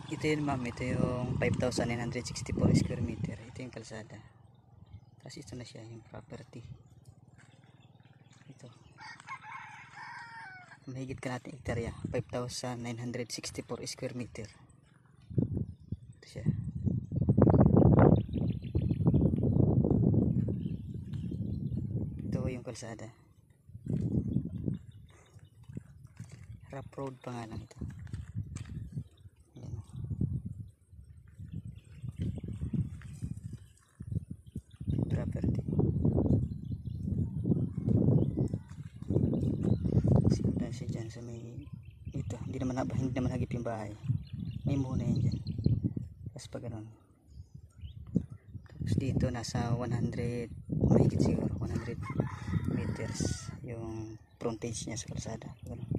Ito yun ma'am, ito yung 5,964 square meter. Ito yung kalsada. Tapos ito na siya, yung property. Ito. Mahigit ka natin hektarya, 5,964 square meter. Ito siya. Ito yung kalsada. Rough road pa nga lang ito. Property. Simulan siya dyan sa may ito. Hindi naman hagip yung bahay. May muna yan dyan. Tapos pa ganun. Tapos dito nasa 100, mahigit siguro 100 meters yung frontage niya sa kalsada. Ganun.